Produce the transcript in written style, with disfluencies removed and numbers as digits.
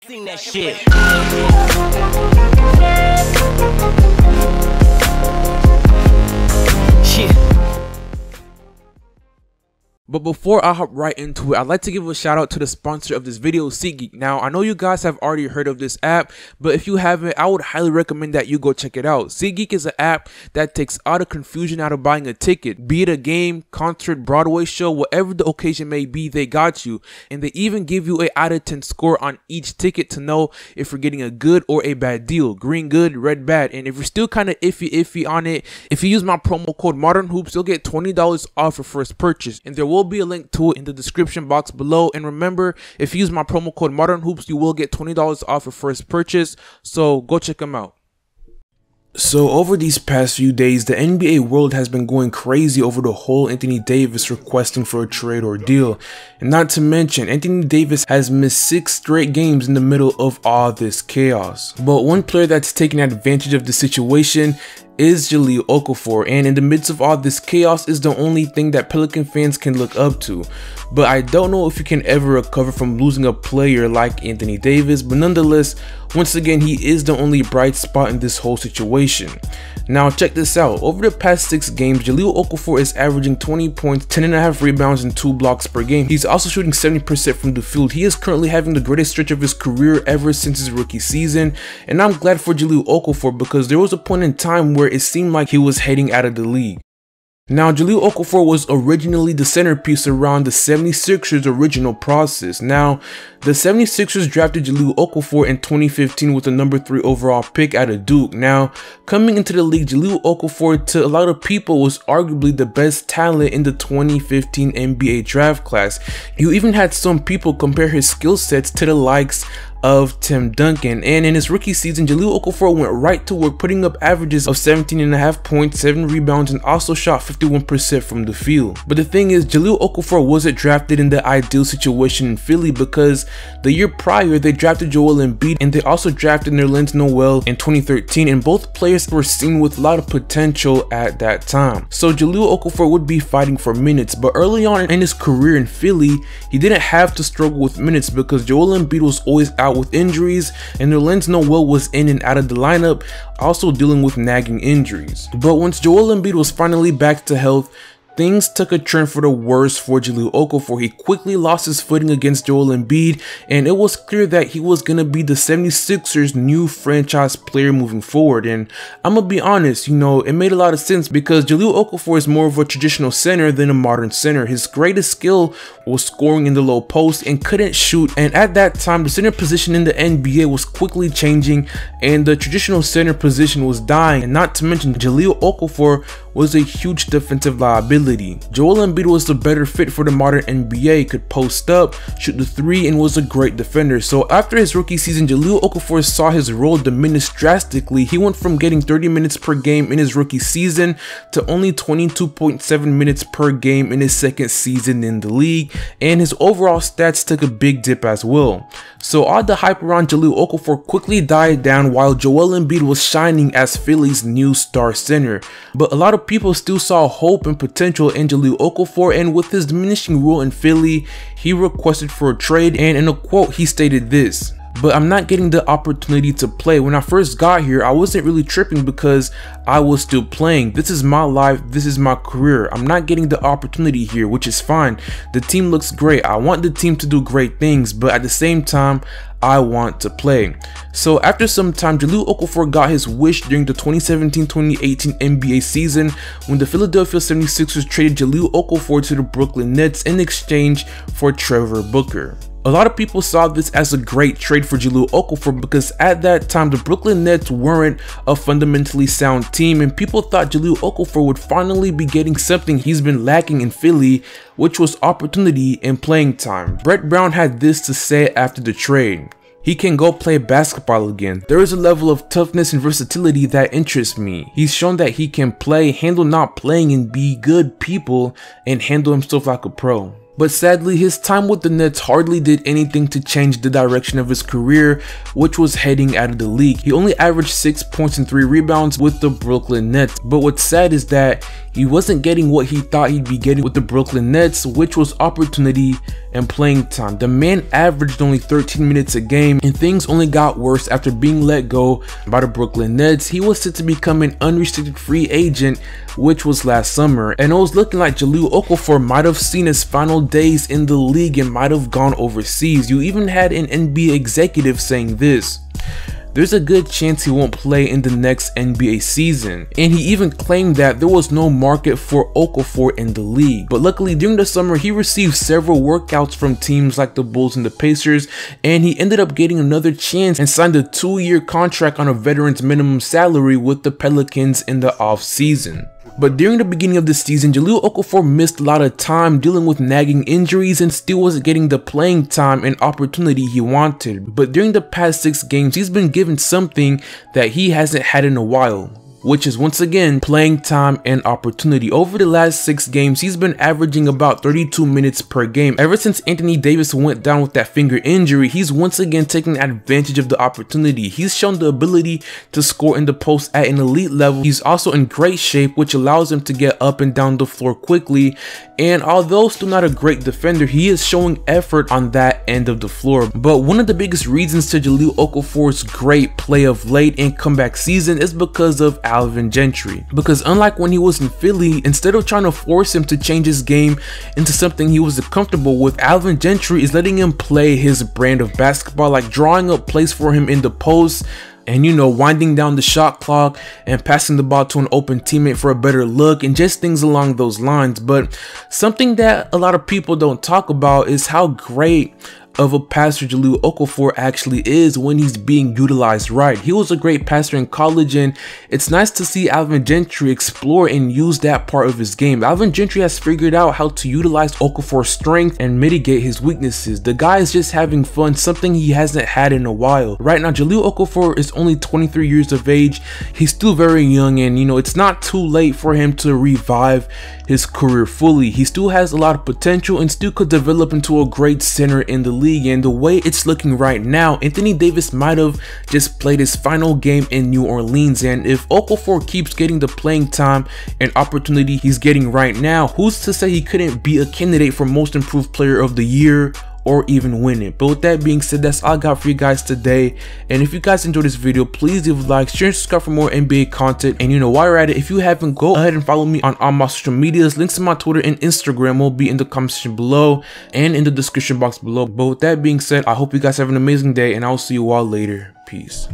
Sing that shit. But before I hop right into it, I'd like to give a shout out to the sponsor of this video, SeatGeek. Now, I know you guys have already heard of this app, but if you haven't, I would highly recommend that you go check it out. SeatGeek is an app that takes all the confusion out of buying a ticket. Be it a game, concert, Broadway show, whatever the occasion may be, they got you. And they even give you a out of 10 score on each ticket to know if you're getting a good or a bad deal. Green good, red bad. And if you're still kind of iffy on it, if you use my promo code ModernHoops, you'll get $20 off your first purchase. And there will be a link to it in the description box below. And remember, if you use my promo code ModernHoops, you will get $20 off your first purchase. So go check them out. So over these past few days, the NBA world has been going crazy over the whole Anthony Davis requesting for a trade or deal. And not to mention, Anthony Davis has missed 6 straight games in the middle of all this chaos. But one player that's taking advantage of the situation is Jahlil Okafor, and in the midst of all this chaos is the only thing that Pelican fans can look up to. But I don't know if you can ever recover from losing a player like Anthony Davis, but nonetheless, once again, he is the only bright spot in this whole situation. Now check this out, over the past 6 games, Jahlil Okafor is averaging 20 points, 10.5 rebounds, and 2 blocks per game. He's also shooting 70% from the field. He is currently having the greatest stretch of his career ever since his rookie season, and I'm glad for Jahlil Okafor because there was a point in time where it seemed like he was heading out of the league. Now, Jahlil Okafor was originally the centerpiece around the 76ers original process. Now, the 76ers drafted Jahlil Okafor in 2015 with the number 3 overall pick out of Duke. Now, coming into the league, Jahlil Okafor to a lot of people was arguably the best talent in the 2015 NBA draft class. You even had some people compare his skill sets to the likes of Tim Duncan, and in his rookie season, Jahlil Okafor went right to work, putting up averages of 17.5 points, 7 rebounds, and also shot 51% from the field. But the thing is, Jahlil Okafor wasn't drafted in the ideal situation in Philly because the year prior they drafted Joel Embiid, and they also drafted Nerlens Noel in 2013, and both players were seen with a lot of potential at that time. So Jahlil Okafor would be fighting for minutes, but early on in his career in Philly, he didn't have to struggle with minutes because Joel Embiid was always out with injuries, and Nerlens Noel was in and out of the lineup, also dealing with nagging injuries. But once Joel Embiid was finally back to health, things took a turn for the worse for Jahlil Okafor. He quickly lost his footing against Joel Embiid, and it was clear that he was going to be the 76ers' new franchise player moving forward. And I'm going to be honest, it made a lot of sense because Jahlil Okafor is more of a traditional center than a modern center. His greatest skill was scoring in the low post and couldn't shoot. And at that time, the center position in the NBA was quickly changing and the traditional center position was dying. And not to mention, Jahlil Okafor was a huge defensive liability. Joel Embiid was the better fit for the modern NBA, could post up, shoot the 3, and was a great defender. So after his rookie season, Jahlil Okafor saw his role diminish drastically. He went from getting 30 minutes per game in his rookie season to only 22.7 minutes per game in his second season in the league, and his overall stats took a big dip as well. So all the hype around Jahlil Okafor quickly died down while Joel Embiid was shining as Philly's new star center. But a lot of people still saw hope and potential in Jahlil Okafor, and with his diminishing role in Philly, he requested for a trade, and in a quote he stated this: "But I'm not getting the opportunity to play. When I first got here, I wasn't really tripping because I was still playing. This is my life, this is my career. I'm not getting the opportunity here, which is fine. The team looks great. I want the team to do great things, but at the same time, I want to play." So after some time, Jahlil Okafor got his wish during the 2017-2018 NBA season when the Philadelphia 76ers traded Jahlil Okafor to the Brooklyn Nets in exchange for Trevor Booker. A lot of people saw this as a great trade for Jahlil Okafor because at that time the Brooklyn Nets weren't a fundamentally sound team, and people thought Jahlil Okafor would finally be getting something he's been lacking in Philly, which was opportunity and playing time. Brett Brown had this to say after the trade: "He can go play basketball again. There is a level of toughness and versatility that interests me. He's shown that he can play, handle not playing, and be good people and handle himself like a pro." But sadly, his time with the Nets hardly did anything to change the direction of his career, which was heading out of the league. He only averaged 6 points and 3 rebounds with the Brooklyn Nets. But what's sad is that he wasn't getting what he thought he'd be getting with the Brooklyn Nets, which was opportunity and playing time. The man averaged only 13 minutes a game, and things only got worse after being let go by the Brooklyn Nets. He was set to become an unrestricted free agent, which was last summer, and it was looking like Jahlil Okafor might have seen his final days in the league and might have gone overseas. You even had an NBA executive saying this: "There's a good chance he won't play in the next NBA season," and he even claimed that there was no market for Okafor in the league. But luckily during the summer he received several workouts from teams like the Bulls and the Pacers, and he ended up getting another chance and signed a 2-year contract on a veteran's minimum salary with the Pelicans in the off season. But during the beginning of the season, Jahlil Okafor missed a lot of time dealing with nagging injuries and still wasn't getting the playing time and opportunity he wanted. But during the past 6 games, he's been given something that he hasn't had in a while, which is once again playing time and opportunity. Over the last 6 games, he's been averaging about 32 minutes per game. Ever since Anthony Davis went down with that finger injury, he's once again taking advantage of the opportunity. He's shown the ability to score in the post at an elite level. He's also in great shape, which allows him to get up and down the floor quickly. And although still not a great defender, he is showing effort on that end of the floor. But one of the biggest reasons to Jahlil Okafor's great play of late and comeback season is because of Alvin Gentry. Because unlike when he was in Philly, instead of trying to force him to change his game into something he was comfortable with, Alvin Gentry is letting him play his brand of basketball, like drawing up plays for him in the post, and winding down the shot clock and passing the ball to an open teammate for a better look, and just things along those lines. But something that a lot of people don't talk about is how great of a passer Jahlil Okafor actually is when he's being utilized right. He was a great passer in college, and it's nice to see Alvin Gentry explore and use that part of his game. Alvin Gentry has figured out how to utilize Okafor's strength and mitigate his weaknesses. The guy is just having fun, something he hasn't had in a while. Right now, Jahlil Okafor is only 23 years of age. He's still very young, and it's not too late for him to revive his career fully. He still has a lot of potential and still could develop into a great center in the league. And the way it's looking right now, Anthony Davis might have just played his final game in New Orleans, and if Okafor keeps getting the playing time and opportunity he's getting right now, who's to say he couldn't be a candidate for most improved player of the year or even win it? But with that being said, that's all I got for you guys today. And if you guys enjoyed this video, please leave a like, share, and subscribe for more NBA content. And while you're at it, if you haven't, go ahead and follow me on all my social medias. Links to my Twitter and Instagram will be in the comment section below and in the description box below. But with that being said, I hope you guys have an amazing day, and I'll see you all later. Peace.